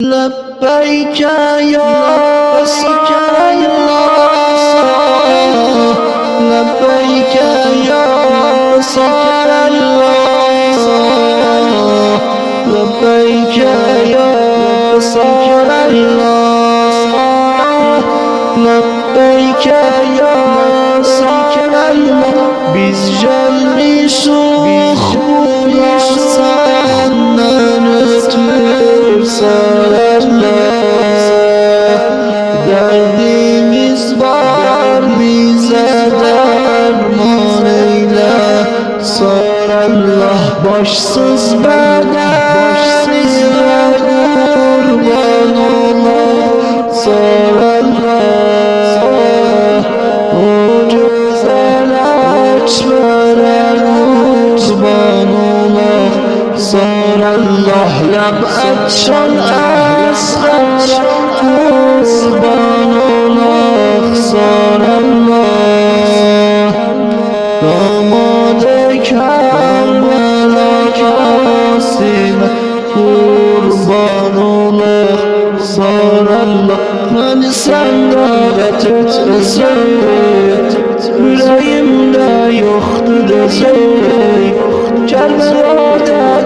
لبيك يا رسول الله، لبيك يا رسول الله، لبيك يا رسول الله، لبيك يا رسول الله. Biz gelmişik senden ötür sararlar. Derdimiz var bize derman eyle sararlar. Başsız bedeni ve kurban ola sararlar. O güzel açveren kurban ola sararlar. Lem etşan esrar kurban ola sararlar. Damad-ı Kerbela Kasim kurban ola sararlar. Beni senden etmesin, yüreğimde yoktu desek, Kerbela'da